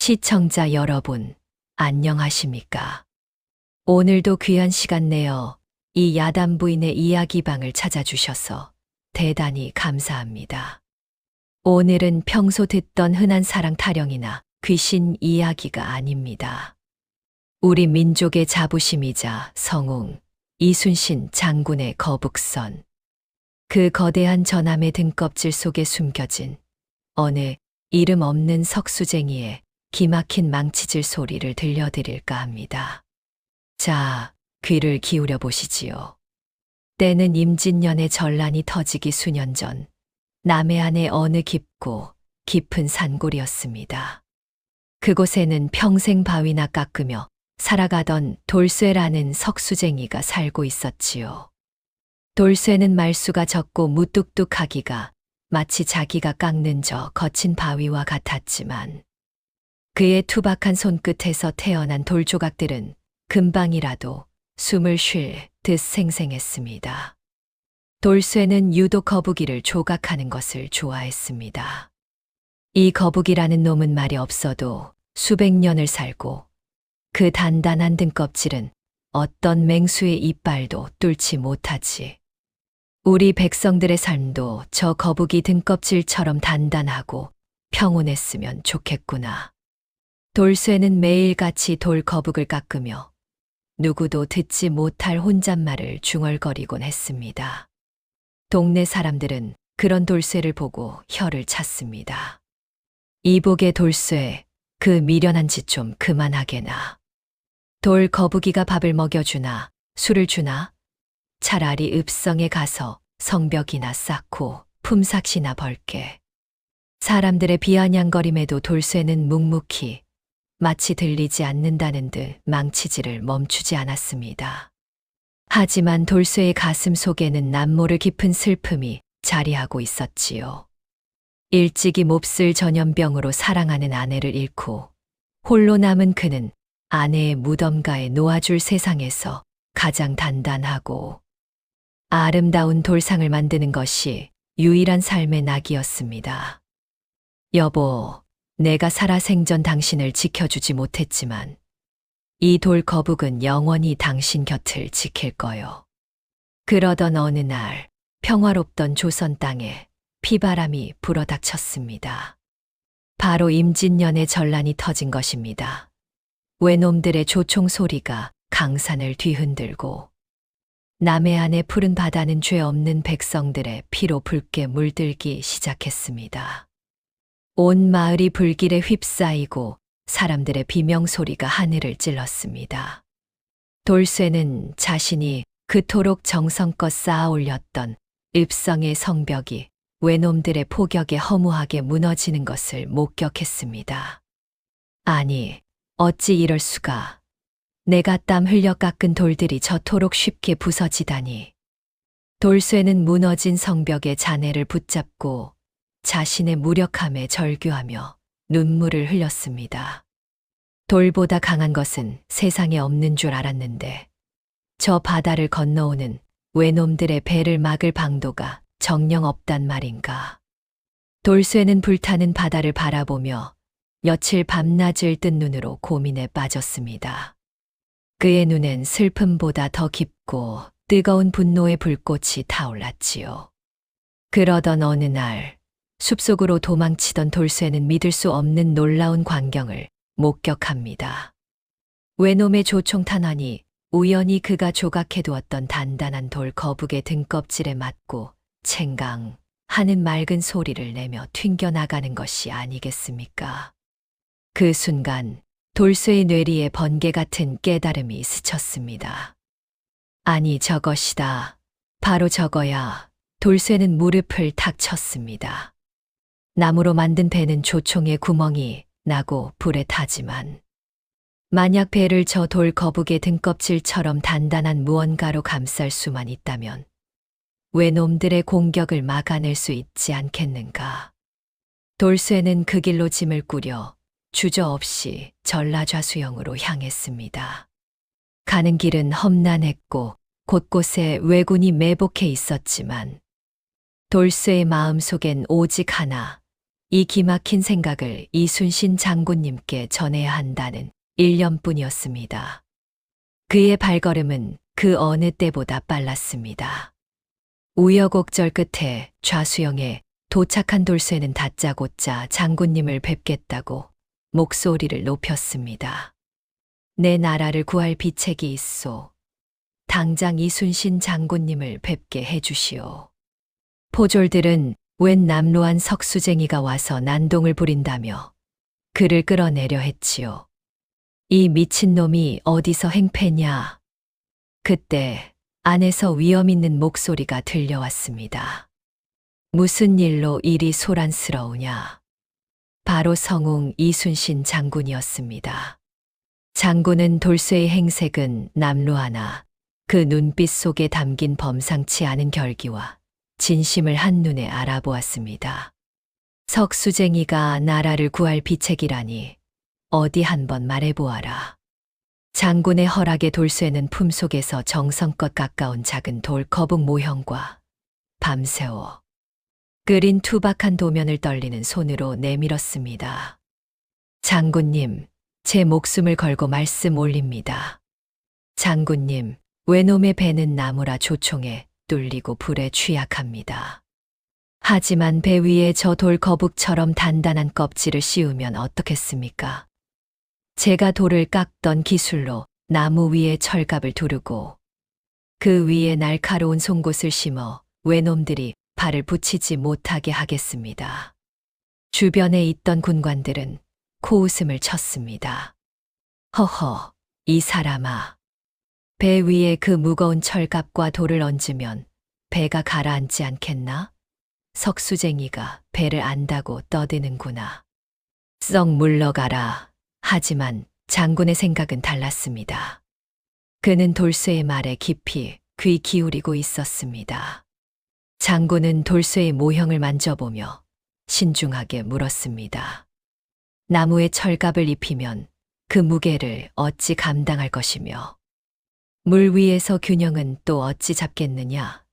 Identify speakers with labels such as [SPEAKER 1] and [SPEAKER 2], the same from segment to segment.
[SPEAKER 1] 시청자 여러분, 안녕하십니까? 오늘도 귀한 시간 내어 이 야단 부인의 이야기방을 찾아주셔서 대단히 감사합니다. 오늘은 평소 듣던 흔한 사랑 타령이나 귀신 이야기가 아닙니다. 우리 민족의 자부심이자 성웅, 이순신 장군의 거북선. 그 거대한 전함의 등껍질 속에 숨겨진 어느 이름 없는 석수쟁이의 기막힌 망치질 소리를 들려드릴까 합니다. 자, 귀를 기울여 보시지요. 때는 임진년의 전란이 터지기 수년 전, 남해안의 어느 깊고 깊은 산골이었습니다. 그곳에는 평생 바위나 깎으며 살아가던 돌쇠라는 석수쟁이가 살고 있었지요. 돌쇠는 말수가 적고 무뚝뚝하기가 마치 자기가 깎는 저 거친 바위와 같았지만 그의 투박한 손끝에서 태어난 돌조각들은 금방이라도 숨을 쉴 듯 생생했습니다. 돌쇠는 유독 거북이를 조각하는 것을 좋아했습니다. 이 거북이라는 놈은 말이 없어도 수백 년을 살고 그 단단한 등껍질은 어떤 맹수의 이빨도 뚫지 못하지. 우리 백성들의 삶도 저 거북이 등껍질처럼 단단하고 평온했으면 좋겠구나. 돌쇠는 매일같이 돌거북을 깎으며 누구도 듣지 못할 혼잣말을 중얼거리곤 했습니다. 동네 사람들은 그런 돌쇠를 보고 혀를 찼습니다. 이복의 돌쇠, 그 미련한 짓 좀 그만하게나. 돌거북이가 밥을 먹여주나 술을 주나? 차라리 읍성에 가서 성벽이나 쌓고 품삯이나 벌게. 사람들의 비아냥거림에도 돌쇠는 묵묵히 마치 들리지 않는다는 듯 망치질을 멈추지 않았습니다. 하지만 돌쇠의 가슴 속에는 남모를 깊은 슬픔이 자리하고 있었지요. 일찍이 몹쓸 전염병으로 사랑하는 아내를 잃고 홀로 남은 그는 아내의 무덤가에 놓아줄 세상에서 가장 단단하고 아름다운 돌상을 만드는 것이 유일한 삶의 낙이었습니다. 여보, 내가 살아생전 당신을 지켜주지 못했지만 이 돌거북은 영원히 당신 곁을 지킬 거요. 그러던 어느 날 평화롭던 조선 땅에 피바람이 불어닥쳤습니다. 바로 임진년의 전란이 터진 것입니다. 외놈들의 조총 소리가 강산을 뒤흔들고 남해안의 푸른 바다는 죄 없는 백성들의 피로 붉게 물들기 시작했습니다. 온 마을이 불길에 휩싸이고 사람들의 비명소리가 하늘을 찔렀습니다. 돌쇠는 자신이 그토록 정성껏 쌓아 올렸던 읍성의 성벽이 외놈들의 포격에 허무하게 무너지는 것을 목격했습니다. 아니, 어찌 이럴 수가. 내가 땀 흘려 깎은 돌들이 저토록 쉽게 부서지다니. 돌쇠는 무너진 성벽의 잔해를 붙잡고 자신의 무력함에 절규하며 눈물을 흘렸습니다. 돌보다 강한 것은 세상에 없는 줄 알았는데 저 바다를 건너오는 외놈들의 배를 막을 방도가 정녕 없단 말인가. 돌쇠는 불타는 바다를 바라보며 며칠 밤낮을 뜬 눈으로 고민에 빠졌습니다. 그의 눈엔 슬픔보다 더 깊고 뜨거운 분노의 불꽃이 타올랐지요. 그러던 어느 날 숲속으로 도망치던 돌쇠는 믿을 수 없는 놀라운 광경을 목격합니다. 외놈의 조총 탄환이 우연히 그가 조각해두었던 단단한 돌 거북의 등껍질에 맞고 챙강 하는 맑은 소리를 내며 튕겨나가는 것이 아니겠습니까? 그 순간 돌쇠의 뇌리에 번개 같은 깨달음이 스쳤습니다. 아니, 저것이다. 바로 저거야. 돌쇠는 무릎을 탁 쳤습니다. 나무로 만든 배는 조총에 구멍이 나고 불에 타지만 만약 배를 저 돌 거북의 등껍질처럼 단단한 무언가로 감쌀 수만 있다면 외놈들의 공격을 막아낼 수 있지 않겠는가. 돌쇠는 그 길로 짐을 꾸려 주저없이 전라좌수영으로 향했습니다. 가는 길은 험난했고 곳곳에 왜군이 매복해 있었지만 돌쇠의 마음속엔 오직 하나, 이 기막힌 생각을 이순신 장군님께 전해야 한다는 일념뿐이었습니다. 그의 발걸음은 그 어느 때보다 빨랐습니다. 우여곡절 끝에 좌수영에 도착한 돌쇠는 다짜고짜 장군님을 뵙겠다고 목소리를 높였습니다. 내 나라를 구할 비책이 있소. 당장 이순신 장군님을 뵙게 해주시오. 포졸들은 웬 남루한 석수쟁이가 와서 난동을 부린다며 그를 끌어내려 했지요. 이 미친놈이 어디서 행패냐. 그때 안에서 위험 있는 목소리가 들려왔습니다. 무슨 일로 이리 소란스러우냐. 바로 성웅 이순신 장군이었습니다. 장군은 돌쇠의 행색은 남루하나 그 눈빛 속에 담긴 범상치 않은 결기와 진심을 한눈에 알아보았습니다. 석수쟁이가 나라를 구할 비책이라니 어디 한번 말해보아라. 장군의 허락에 돌쇠는 품속에서 정성껏 가까운 작은 돌 거북 모형과 밤새워 끓인 투박한 도면을 떨리는 손으로 내밀었습니다. 장군님, 제 목숨을 걸고 말씀 올립니다. 장군님, 외놈의 배는 나무라 조총에 뚫리고 불에 취약합니다. 하지만 배 위에 저 돌 거북처럼 단단한 껍질을 씌우면 어떻겠습니까? 제가 돌을 깎던 기술로 나무 위에 철갑을 두르고 그 위에 날카로운 송곳을 심어 외놈들이 발을 붙이지 못하게 하겠습니다. 주변에 있던 군관들은 코웃음을 쳤습니다. 허허, 이 사람아. 배 위에 그 무거운 철갑과 돌을 얹으면 배가 가라앉지 않겠나? 석수쟁이가 배를 안다고 떠드는구나. 썩 물러가라. 하지만 장군의 생각은 달랐습니다. 그는 돌쇠의 말에 깊이 귀 기울이고 있었습니다. 장군은 돌쇠의 모형을 만져보며 신중하게 물었습니다. 나무에 철갑을 입히면 그 무게를 어찌 감당할 것이며 물 위에서 균형은 또 어찌 잡겠느냐.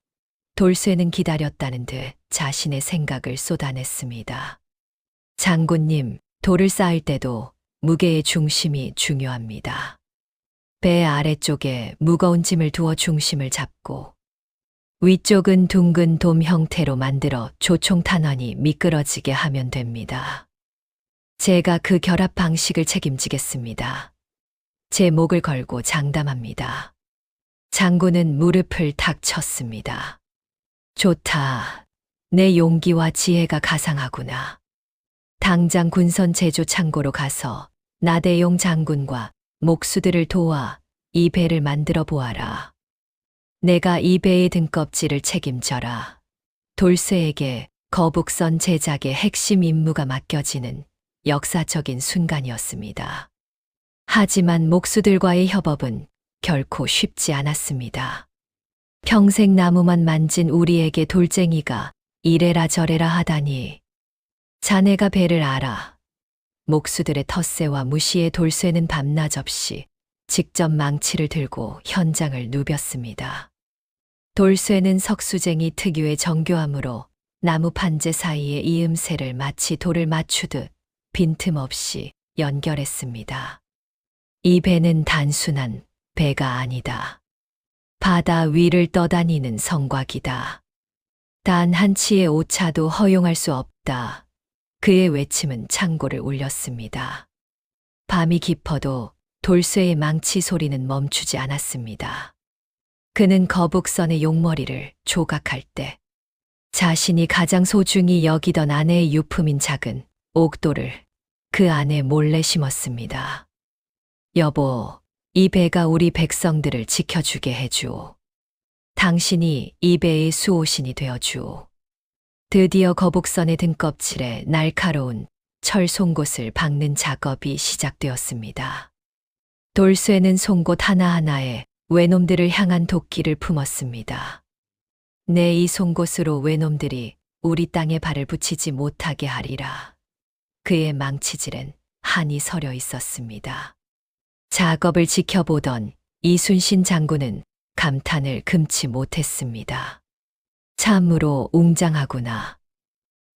[SPEAKER 1] 돌쇠는 기다렸다는 듯 자신의 생각을 쏟아냈습니다. 장군님, 돌을 쌓을 때도 무게의 중심이 중요합니다. 배 아래쪽에 무거운 짐을 두어 중심을 잡고 위쪽은 둥근 돔 형태로 만들어 조총 탄환이 미끄러지게 하면 됩니다. 제가 그 결합 방식을 책임지겠습니다. 제 목을 걸고 장담합니다. 장군은 무릎을 탁 쳤습니다. 좋다. 내 용기와 지혜가 가상하구나. 당장 군선 제조 창고로 가서 나대용 장군과 목수들을 도와 이 배를 만들어 보아라. 내가 이 배의 등껍질을 책임져라. 돌쇠에게 거북선 제작의 핵심 임무가 맡겨지는 역사적인 순간이었습니다. 하지만 목수들과의 협업은 결코 쉽지 않았습니다. 평생 나무만 만진 우리에게 돌쟁이가 이래라 저래라 하다니. 자네가 배를 알아. 목수들의 텃세와 무시의 돌쇠는 밤낮 없이 직접 망치를 들고 현장을 누볐습니다. 돌쇠는 석수쟁이 특유의 정교함으로 나무 판재 사이에 이음새를 마치 돌을 맞추듯 빈틈없이 연결했습니다. 이 배는 단순한 배가 아니다. 바다 위를 떠다니는 성곽이다. 단 한 치의 오차도 허용할 수 없다. 그의 외침은 창고를 울렸습니다. 밤이 깊어도 돌쇠의 망치 소리는 멈추지 않았습니다. 그는 거북선의 용머리를 조각할 때 자신이 가장 소중히 여기던 아내의 유품인 작은 옥돌을 그 안에 몰래 심었습니다. 여보, 이 배가 우리 백성들을 지켜주게 해주오. 당신이 이 배의 수호신이 되어주오. 드디어 거북선의 등껍질에 날카로운 철 송곳을 박는 작업이 시작되었습니다. 돌쇠는 송곳 하나하나에 외놈들을 향한 도끼를 품었습니다. 내 이 송곳으로 외놈들이 우리 땅에 발을 붙이지 못하게 하리라. 그의 망치질엔 한이 서려 있었습니다. 작업을 지켜보던 이순신 장군은 감탄을 금치 못했습니다. 참으로 웅장하구나.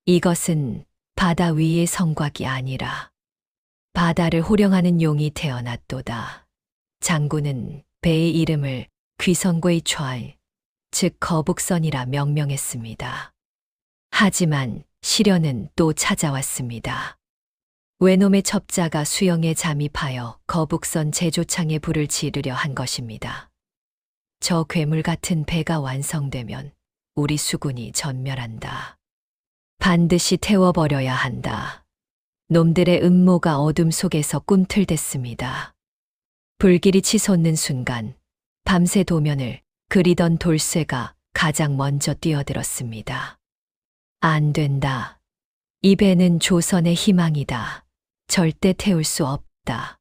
[SPEAKER 1] 이것은 바다 위의 성곽이 아니라 바다를 호령하는 용이 태어났도다. 장군은 배의 이름을 귀성괴의 촤알, 즉 거북선이라 명명했습니다. 하지만 시련은 또 찾아왔습니다. 외놈의 첩자가 수영에 잠입하여 거북선 제조창에 불을 지르려 한 것입니다. 저 괴물 같은 배가 완성되면 우리 수군이 전멸한다. 반드시 태워버려야 한다. 놈들의 음모가 어둠 속에서 꿈틀댔습니다. 불길이 치솟는 순간 밤새 도면을 그리던 돌쇠가 가장 먼저 뛰어들었습니다. 안 된다. 이 배는 조선의 희망이다. 절대 태울 수 없다.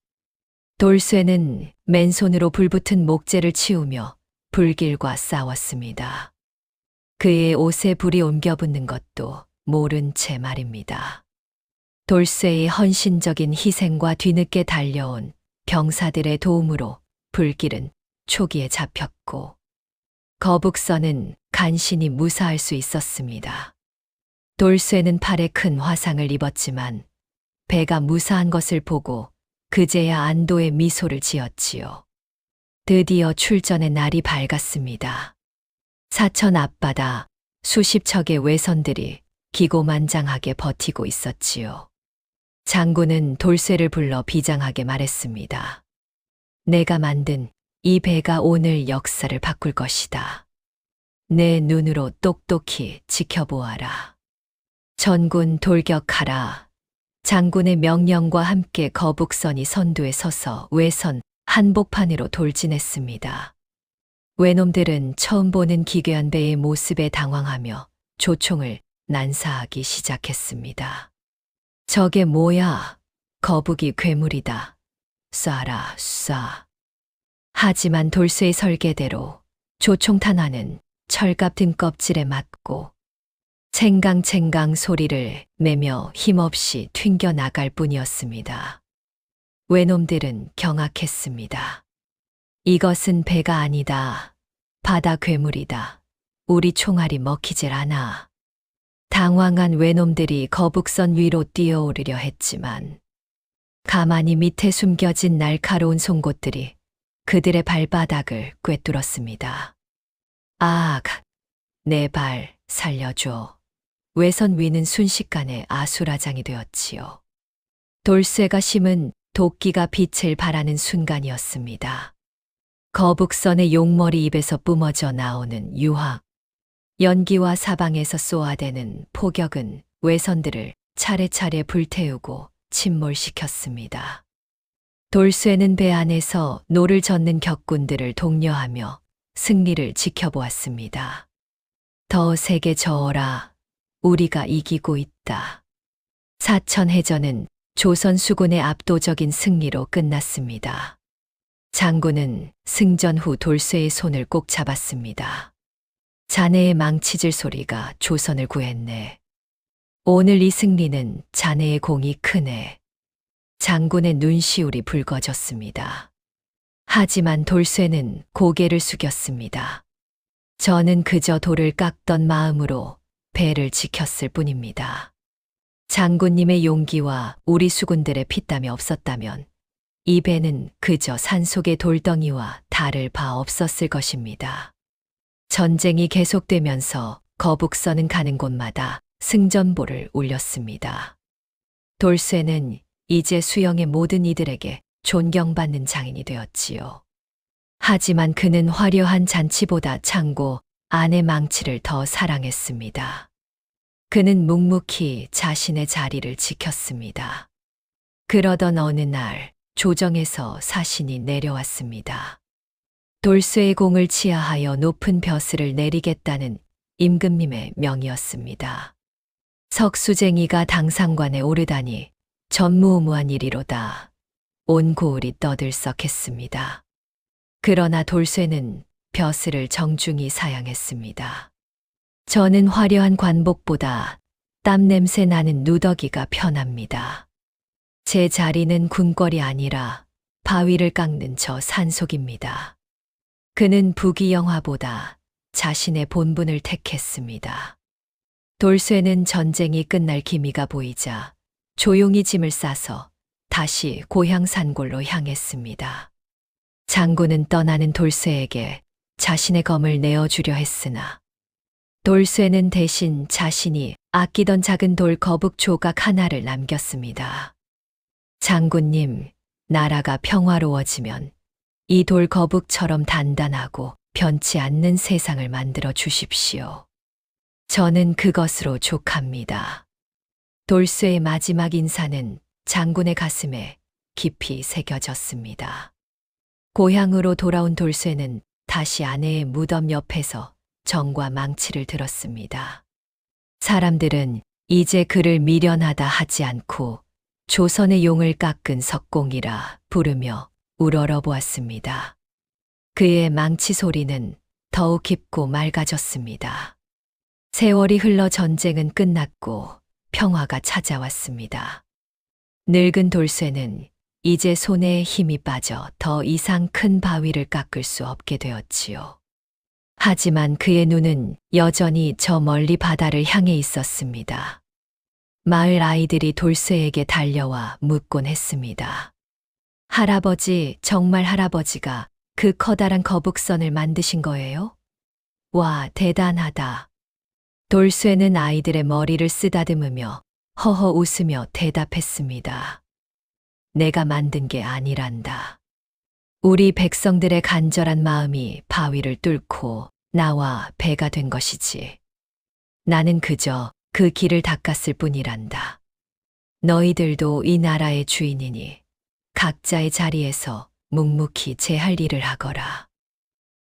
[SPEAKER 1] 돌쇠는 맨손으로 불붙은 목재를 치우며 불길과 싸웠습니다. 그의 옷에 불이 옮겨붙는 것도 모른 채 말입니다. 돌쇠의 헌신적인 희생과 뒤늦게 달려온 병사들의 도움으로 불길은 초기에 잡혔고 거북선은 간신히 무사할 수 있었습니다. 돌쇠는 팔에 큰 화상을 입었지만 배가 무사한 것을 보고 그제야 안도의 미소를 지었지요. 드디어 출전의 날이 밝았습니다. 사천 앞바다 수십 척의 외선들이 기고만장하게 버티고 있었지요. 장군은 돌쇠를 불러 비장하게 말했습니다. 내가 만든 이 배가 오늘 역사를 바꿀 것이다. 내 눈으로 똑똑히 지켜보아라. 전군 돌격하라. 장군의 명령과 함께 거북선이 선두에 서서 외선 한복판으로 돌진했습니다. 외놈들은 처음 보는 기괴한 배의 모습에 당황하며 조총을 난사하기 시작했습니다. 저게 뭐야? 거북이 괴물이다. 쏴라, 쏴. 하지만 돌쇠의 설계대로 조총탄 하나는 철갑 등껍질에 맞고 챙강챙강 소리를 내며 힘없이 튕겨 나갈 뿐이었습니다. 외놈들은 경악했습니다. 이것은 배가 아니다. 바다 괴물이다. 우리 총알이 먹히질 않아. 당황한 외놈들이 거북선 위로 뛰어오르려 했지만 가만히 밑에 숨겨진 날카로운 송곳들이 그들의 발바닥을 꿰뚫었습니다. 아, 내 발 살려줘. 외선 위는 순식간에 아수라장이 되었지요. 돌쇠가 심은 도끼가 빛을 발하는 순간이었습니다. 거북선의 용머리 입에서 뿜어져 나오는 유황, 연기와 사방에서 쏘아대는 포격은 외선들을 차례차례 불태우고 침몰시켰습니다. 돌쇠는 배 안에서 노를 젓는 격군들을 독려하며 승리를 지켜보았습니다. 더 세게 저어라. 우리가 이기고 있다. 사천해전은 조선 수군의 압도적인 승리로 끝났습니다. 장군은 승전 후 돌쇠의 손을 꼭 잡았습니다. 자네의 망치질 소리가 조선을 구했네. 오늘 이 승리는 자네의 공이 크네. 장군의 눈시울이 붉어졌습니다. 하지만 돌쇠는 고개를 숙였습니다. 저는 그저 돌을 깎던 마음으로 배를 지켰을 뿐입니다. 장군님의 용기와 우리 수군들의 피땀이 없었다면 이 배는 그저 산속의 돌덩이와 다를 바 없었을 것입니다. 전쟁이 계속되면서 거북선은 가는 곳마다 승전보를 울렸습니다. 돌쇠는 이제 수영의 모든 이들에게 존경받는 장인이 되었지요. 하지만 그는 화려한 잔치보다 창고 안의 망치를 더 사랑했습니다. 그는 묵묵히 자신의 자리를 지켰습니다. 그러던 어느 날 조정에서 사신이 내려왔습니다. 돌쇠의 공을 치하하여 높은 벼슬을 내리겠다는 임금님의 명이었습니다. 석수쟁이가 당상관에 오르다니 전무후무한 일이로다. 온 고을이 떠들썩했습니다. 그러나 돌쇠는 벼슬을 정중히 사양했습니다. 저는 화려한 관복보다 땀 냄새 나는 누더기가 편합니다. 제 자리는 궁궐이 아니라 바위를 깎는 저 산속입니다. 그는 부귀영화보다 자신의 본분을 택했습니다. 돌쇠는 전쟁이 끝날 기미가 보이자 조용히 짐을 싸서 다시 고향 산골로 향했습니다. 장군은 떠나는 돌쇠에게 자신의 검을 내어주려 했으나 돌쇠는 대신 자신이 아끼던 작은 돌 거북 조각 하나를 남겼습니다. 장군님, 나라가 평화로워지면 이 돌 거북처럼 단단하고 변치 않는 세상을 만들어 주십시오. 저는 그것으로 족합니다. 돌쇠의 마지막 인사는 장군의 가슴에 깊이 새겨졌습니다. 고향으로 돌아온 돌쇠는 다시 아내의 무덤 옆에서 정과 망치를 들었습니다. 사람들은 이제 그를 미련하다 하지 않고 조선의 용을 깎은 석공이라 부르며 우러러 보았습니다. 그의 망치 소리는 더욱 깊고 맑아졌습니다. 세월이 흘러 전쟁은 끝났고 평화가 찾아왔습니다. 늙은 돌쇠는 이제 손에 힘이 빠져 더 이상 큰 바위를 깎을 수 없게 되었지요. 하지만 그의 눈은 여전히 저 멀리 바다를 향해 있었습니다. 마을 아이들이 돌쇠에게 달려와 묻곤 했습니다. 할아버지, 정말 할아버지가 그 커다란 거북선을 만드신 거예요? 와, 대단하다. 돌쇠는 아이들의 머리를 쓰다듬으며 허허 웃으며 대답했습니다. 내가 만든 게 아니란다. 우리 백성들의 간절한 마음이 바위를 뚫고 나와 배가 된 것이지. 나는 그저 그 길을 닦았을 뿐이란다. 너희들도 이 나라의 주인이니 각자의 자리에서 묵묵히 제 할 일을 하거라.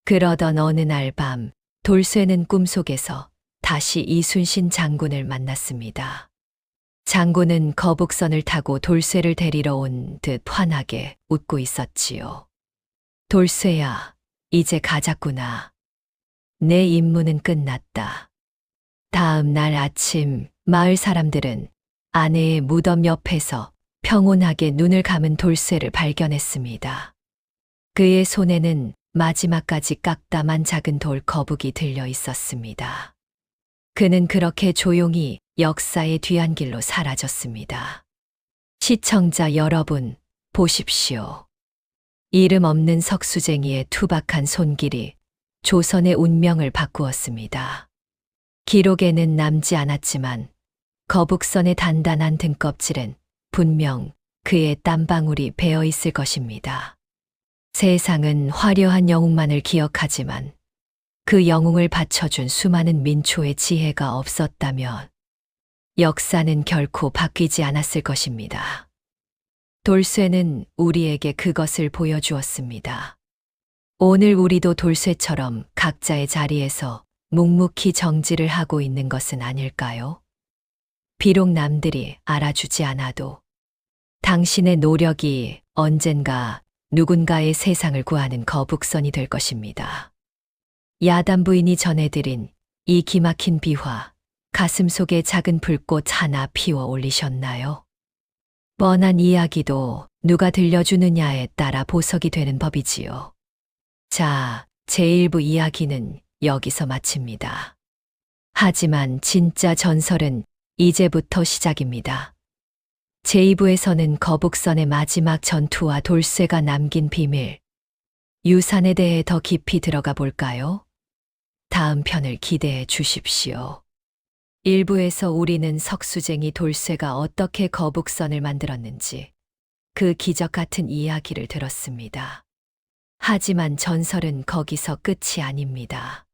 [SPEAKER 1] 그러던 어느 날 밤 돌쇠는 꿈속에서 다시 이순신 장군을 만났습니다. 장군은 거북선을 타고 돌쇠를 데리러 온 듯 환하게 웃고 있었지요. 돌쇠야, 이제 가자꾸나. 내 임무는 끝났다. 다음 날 아침 마을 사람들은 아내의 무덤 옆에서 평온하게 눈을 감은 돌쇠를 발견했습니다. 그의 손에는 마지막까지 깎다만 작은 돌 거북이 들려 있었습니다. 그는 그렇게 조용히 역사의 뒤안길로 사라졌습니다. 시청자 여러분, 보십시오. 이름 없는 석수쟁이의 투박한 손길이 조선의 운명을 바꾸었습니다. 기록에는 남지 않았지만 거북선의 단단한 등껍질엔 분명 그의 땀방울이 배어 있을 것입니다. 세상은 화려한 영웅만을 기억하지만 그 영웅을 받쳐준 수많은 민초의 지혜가 없었다면 역사는 결코 바뀌지 않았을 것입니다. 돌쇠는 우리에게 그것을 보여주었습니다. 오늘 우리도 돌쇠처럼 각자의 자리에서 묵묵히 정지를 하고 있는 것은 아닐까요? 비록 남들이 알아주지 않아도 당신의 노력이 언젠가 누군가의 세상을 구하는 거북선이 될 것입니다. 야단 부인이 전해드린 이 기막힌 비화, 가슴속에 작은 불꽃 하나 피워 올리셨나요? 뻔한 이야기도 누가 들려주느냐에 따라 보석이 되는 법이지요. 자, 제1부 이야기는 여기서 마칩니다. 하지만 진짜 전설은 이제부터 시작입니다. 제2부에서는 거북선의 마지막 전투와 돌쇠가 남긴 비밀, 유산에 대해 더 깊이 들어가 볼까요? 다음 편을 기대해 주십시오. 1부에서 우리는 석수쟁이 돌쇠가 어떻게 거북선을 만들었는지 그 기적 같은 이야기를 들었습니다. 하지만 전설은 거기서 끝이 아닙니다.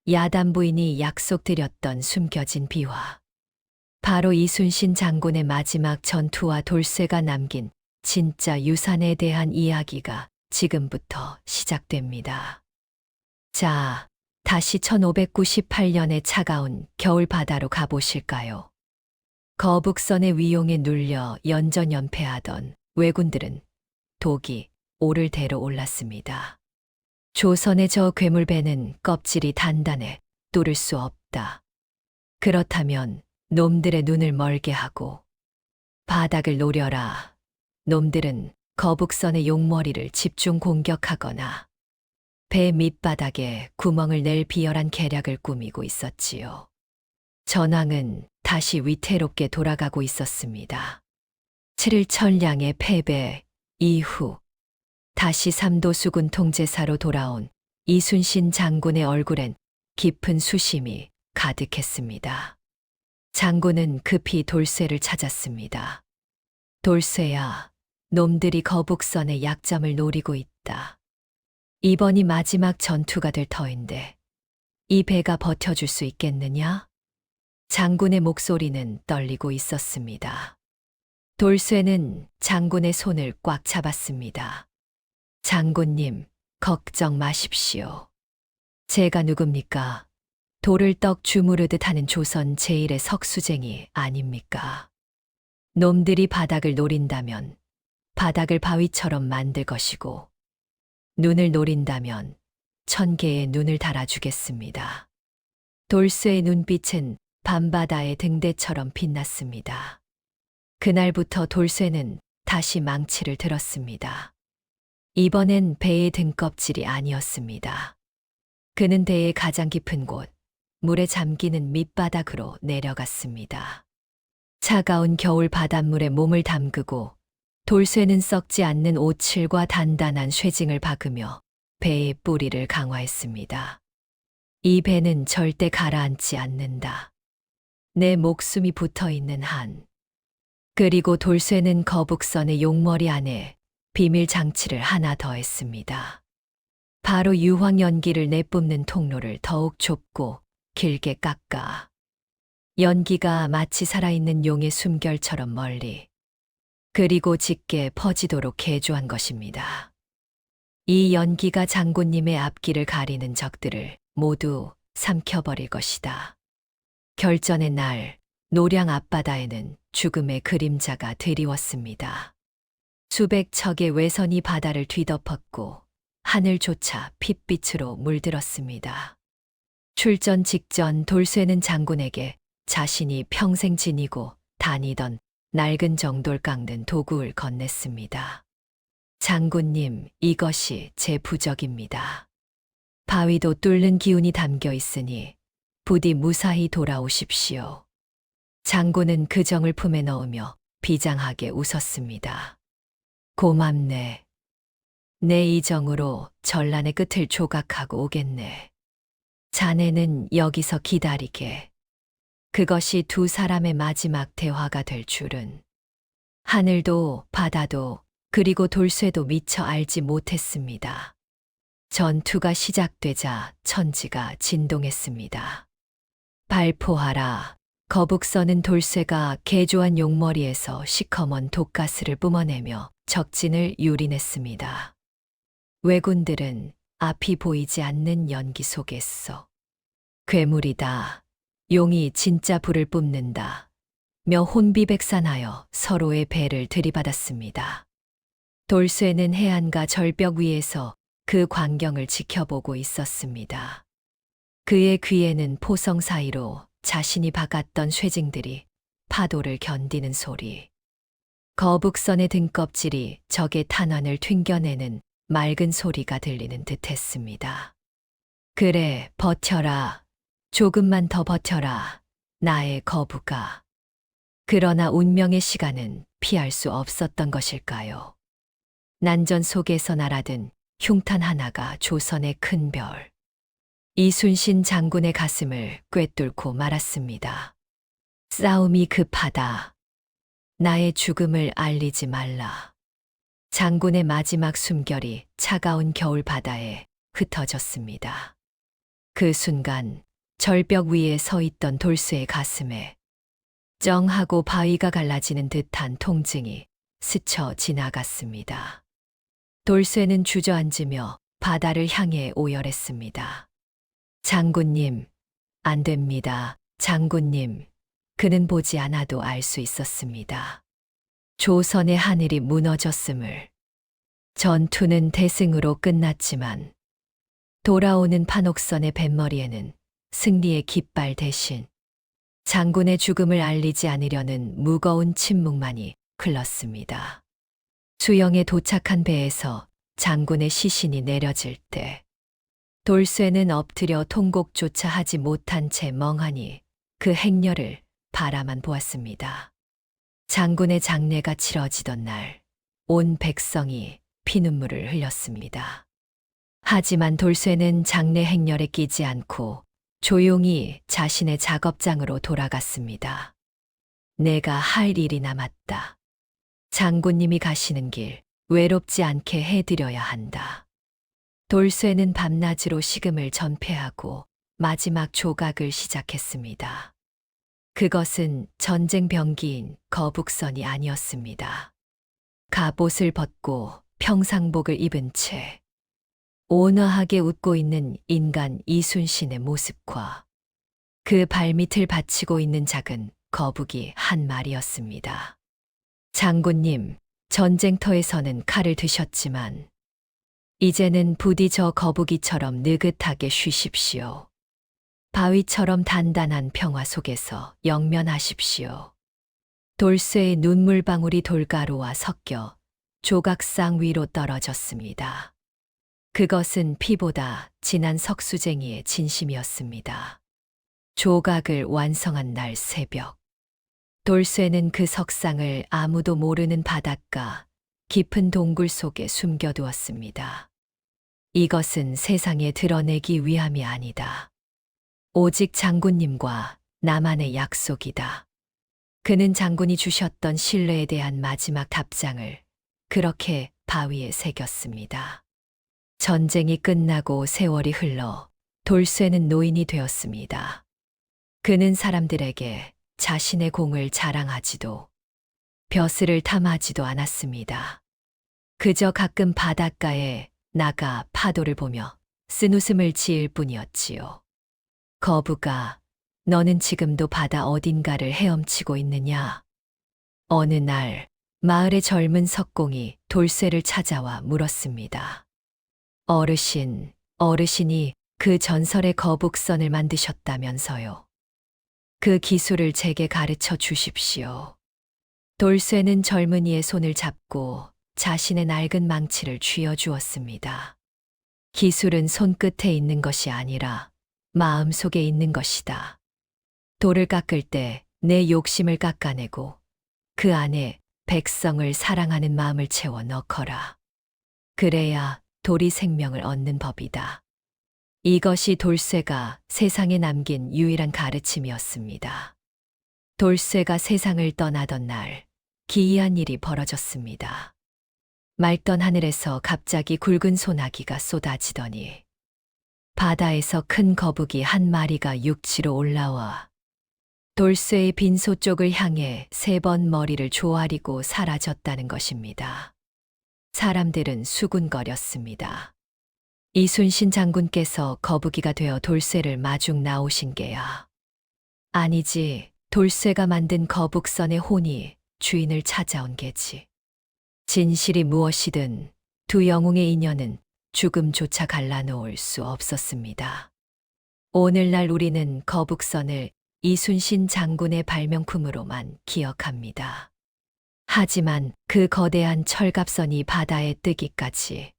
[SPEAKER 1] 야단 부인이 약속드렸던 숨겨진 비화. 바로 이순신 장군의 마지막 전투와 돌쇠가 남긴 진짜 유산에 대한 이야기가 지금부터 시작됩니다. 자, 다시 1598년의 차가운 겨울 바다로 가보실까요? 거북선의 위용에 눌려 연전연패하던 왜군들은 독이 오를 대로 올랐습니다. 조선의 저 괴물배는 껍질이 단단해 뚫을 수 없다. 그렇다면 놈들의 눈을 멀게 하고 바닥을 노려라. 놈들은 거북선의 용머리를 집중 공격하거나 배 밑바닥에 구멍을 낼 비열한 계략을 꾸미고 있었지요. 전황은 다시 위태롭게 돌아가고 있었습니다. 7일 천량의 패배 이후 다시 삼도수군 통제사로 돌아온 이순신 장군의 얼굴엔 깊은 수심이 가득했습니다. 장군은 급히 돌쇠를 찾았습니다. 돌쇠야, 놈들이 거북선의 약점을 노리고 있다. 이번이 마지막 전투가 될 터인데 이 배가 버텨줄 수 있겠느냐? 장군의 목소리는 떨리고 있었습니다. 돌쇠는 장군의 손을 꽉 잡았습니다. 장군님, 걱정 마십시오. 제가 누굽니까? 돌을 떡 주무르듯 하는 조선 제1의 석수쟁이 아닙니까? 놈들이 바닥을 노린다면 바닥을 바위처럼 만들 것이고 눈을 노린다면 1000개의 눈을 달아주겠습니다. 돌쇠의 눈빛은 밤바다의 등대처럼 빛났습니다. 그날부터 돌쇠는 다시 망치를 들었습니다. 이번엔 배의 등껍질이 아니었습니다. 그는 배의 가장 깊은 곳, 물에 잠기는 밑바닥으로 내려갔습니다. 차가운 겨울 바닷물에 몸을 담그고 돌쇠는 썩지 않는 오칠과 단단한 쇠징을 박으며 배의 뿌리를 강화했습니다. 이 배는 절대 가라앉지 않는다. 내 목숨이 붙어 있는 한. 그리고 돌쇠는 거북선의 용머리 안에 비밀 장치를 하나 더 했습니다. 바로 유황 연기를 내뿜는 통로를 더욱 좁고 길게 깎아 연기가 마치 살아있는 용의 숨결처럼 멀리 그리고 짙게 퍼지도록 개조한 것입니다. 이 연기가 장군님의 앞길을 가리는 적들을 모두 삼켜버릴 것이다. 결전의 날 노량 앞바다에는 죽음의 그림자가 드리웠습니다. 수백 척의 외선이 바다를 뒤덮었고 하늘조차 핏빛으로 물들었습니다. 출전 직전 돌쇠는 장군에게 자신이 평생 지니고 다니던 낡은 정돌 깎는 도구를 건넸습니다. 장군님, 이것이 제 부적입니다. 바위도 뚫는 기운이 담겨 있으니 부디 무사히 돌아오십시오. 장군은 그 정을 품에 넣으며 비장하게 웃었습니다. 고맙네. 내 이 정으로 전란의 끝을 조각하고 오겠네. 자네는 여기서 기다리게. 그것이 두 사람의 마지막 대화가 될 줄은 하늘도 바다도 그리고 돌쇠도 미처 알지 못했습니다. 전투가 시작되자 천지가 진동했습니다. 발포하라. 거북선은 돌쇠가 개조한 용머리에서 시커먼 독가스를 뿜어내며 적진을 유린했습니다. 왜군들은 앞이 보이지 않는 연기 속에서 괴물이다. 용이 진짜 불을 뿜는다. 며 혼비백산하여 서로의 배를 들이받았습니다. 돌쇠는 해안가 절벽 위에서 그 광경을 지켜보고 있었습니다. 그의 귀에는 포성 사이로 자신이 박았던 쇠징들이 파도를 견디는 소리. 거북선의 등껍질이 적의 탄환을 튕겨내는 맑은 소리가 들리는 듯했습니다. 그래, 버텨라. 조금만 더 버텨라. 나의 거북아. 그러나 운명의 시간은 피할 수 없었던 것일까요? 난전 속에서 날아든 흉탄 하나가 조선의 큰 별. 이순신 장군의 가슴을 꿰뚫고 말았습니다. 싸움이 급하다. 나의 죽음을 알리지 말라. 장군의 마지막 숨결이 차가운 겨울 바다에 흩어졌습니다. 그 순간 절벽 위에 서 있던 돌쇠의 가슴에 쩡하고 바위가 갈라지는 듯한 통증이 스쳐 지나갔습니다. 돌쇠는 주저앉으며 바다를 향해 오열했습니다. 장군님, 안 됩니다. 장군님, 그는 보지 않아도 알 수 있었습니다. 조선의 하늘이 무너졌음을. 전투는 대승으로 끝났지만 돌아오는 판옥선의 뱃머리에는 승리의 깃발 대신 장군의 죽음을 알리지 않으려는 무거운 침묵만이 흘렀습니다. 수영에 도착한 배에서 장군의 시신이 내려질 때 돌쇠는 엎드려 통곡조차 하지 못한 채 멍하니 그 행렬을 바라만 보았습니다. 장군의 장례가 치러지던 날, 온 백성이 피눈물을 흘렸습니다. 하지만 돌쇠는 장례 행렬에 끼지 않고 조용히 자신의 작업장으로 돌아갔습니다. 내가 할 일이 남았다. 장군님이 가시는 길 외롭지 않게 해드려야 한다. 돌쇠는 밤낮으로 식음을 전폐하고 마지막 조각을 시작했습니다. 그것은 전쟁 병기인 거북선이 아니었습니다. 갑옷을 벗고 평상복을 입은 채 온화하게 웃고 있는 인간 이순신의 모습과 그 발밑을 받치고 있는 작은 거북이 한 마리였습니다. 장군님, 전쟁터에서는 칼을 드셨지만 이제는 부디 저 거북이처럼 느긋하게 쉬십시오. 바위처럼 단단한 평화 속에서 영면하십시오. 돌쇠의 눈물방울이 돌가루와 섞여 조각상 위로 떨어졌습니다. 그것은 피보다 진한 석수쟁이의 진심이었습니다. 조각을 완성한 날 새벽, 돌쇠는 그 석상을 아무도 모르는 바닷가 깊은 동굴 속에 숨겨두었습니다. 이것은 세상에 드러내기 위함이 아니다. 오직 장군님과 나만의 약속이다. 그는 장군이 주셨던 신뢰에 대한 마지막 답장을 그렇게 바위에 새겼습니다. 전쟁이 끝나고 세월이 흘러 돌쇠는 노인이 되었습니다. 그는 사람들에게 자신의 공을 자랑하지도 벼슬을 탐하지도 않았습니다. 그저 가끔 바닷가에 나가 파도를 보며 쓴웃음을 지을 뿐이었지요. 거북아, 너는 지금도 바다 어딘가를 헤엄치고 있느냐? 어느 날 마을의 젊은 석공이 돌쇠를 찾아와 물었습니다. 어르신이 그 전설의 거북선을 만드셨다면서요. 그 기술을 제게 가르쳐 주십시오. 돌쇠는 젊은이의 손을 잡고 자신의 낡은 망치를 쥐어주었습니다. 기술은 손끝에 있는 것이 아니라 마음 속에 있는 것이다. 돌을 깎을 때 내 욕심을 깎아내고 그 안에 백성을 사랑하는 마음을 채워 넣거라. 그래야 돌이 생명을 얻는 법이다. 이것이 돌쇠가 세상에 남긴 유일한 가르침이었습니다. 돌쇠가 세상을 떠나던 날, 기이한 일이 벌어졌습니다. 맑던 하늘에서 갑자기 굵은 소나기가 쏟아지더니 바다에서 큰 거북이 한 마리가 육지로 올라와 돌쇠의 빈소 쪽을 향해 3번 머리를 조아리고 사라졌다는 것입니다. 사람들은 수군거렸습니다. 이순신 장군께서 거북이가 되어 돌쇠를 마중 나오신 게야. 아니지, 돌쇠가 만든 거북선의 혼이 주인을 찾아온 게지. 진실이 무엇이든 두 영웅의 인연은 죽음조차 갈라놓을 수 없었습니다. 오늘날 우리는 거북선을 이순신 장군의 발명품으로만 기억합니다. 하지만 그 거대한 철갑선이 바다에 뜨기까지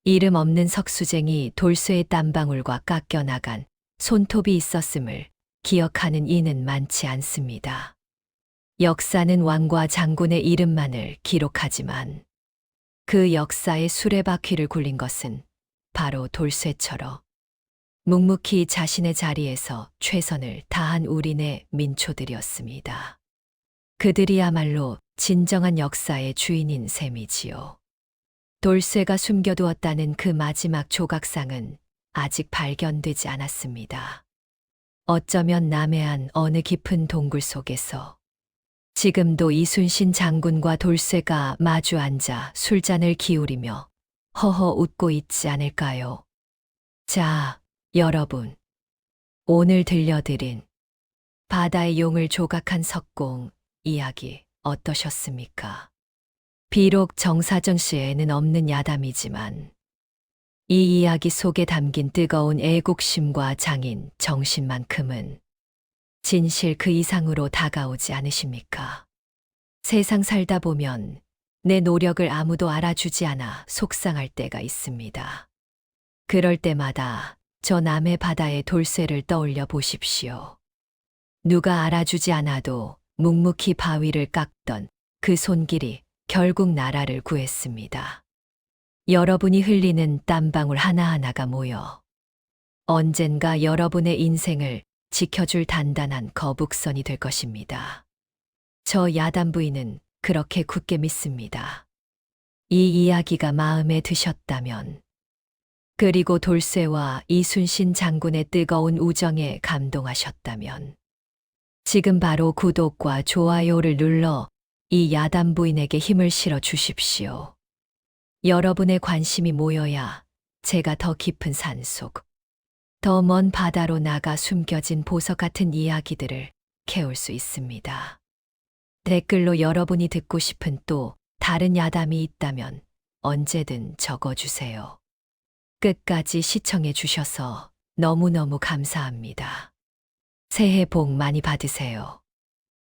[SPEAKER 1] 이름 없는 석수쟁이 돌쇠의 땀방울과 깎여나간 손톱이 있었음을 기억하는 이는 많지 않습니다. 역사는 왕과 장군의 이름만을 기록하지만 그 역사의 수레바퀴를 굴린 것은 바로 돌쇠처럼 묵묵히 자신의 자리에서 최선을 다한 우리네 민초들이었습니다. 그들이야말로 진정한 역사의 주인인 셈이지요. 돌쇠가 숨겨두었다는 그 마지막 조각상은 아직 발견되지 않았습니다. 어쩌면 남해안 어느 깊은 동굴 속에서 지금도 이순신 장군과 돌쇠가 마주 앉아 술잔을 기울이며 허허 웃고 있지 않을까요? 자, 여러분. 오늘 들려드린 바다의 용을 조각한 석공 이야기 어떠셨습니까? 비록 정사정 시에는 없는 야담이지만 이 이야기 속에 담긴 뜨거운 애국심과 장인 정신만큼은 진실 그 이상으로 다가오지 않으십니까? 세상 살다 보면 내 노력을 아무도 알아주지 않아 속상할 때가 있습니다. 그럴 때마다 저 남해 바다의 돌쇠를 떠올려 보십시오. 누가 알아주지 않아도 묵묵히 바위를 깎던 그 손길이 결국 나라를 구했습니다. 여러분이 흘리는 땀방울 하나하나가 모여 언젠가 여러분의 인생을 지켜줄 단단한 거북선이 될 것입니다. 저 야단 부인은 그렇게 굳게 믿습니다. 이 이야기가 마음에 드셨다면, 그리고 돌쇠와 이순신 장군의 뜨거운 우정에 감동하셨다면, 지금 바로 구독과 좋아요를 눌러 이 야단 부인에게 힘을 실어 주십시오. 여러분의 관심이 모여야 제가 더 깊은 산속, 더 먼 바다로 나가 숨겨진 보석 같은 이야기들을 캐올 수 있습니다. 댓글로 여러분이 듣고 싶은 또 다른 야담이 있다면 언제든 적어주세요. 끝까지 시청해 주셔서 너무너무 감사합니다. 새해 복 많이 받으세요.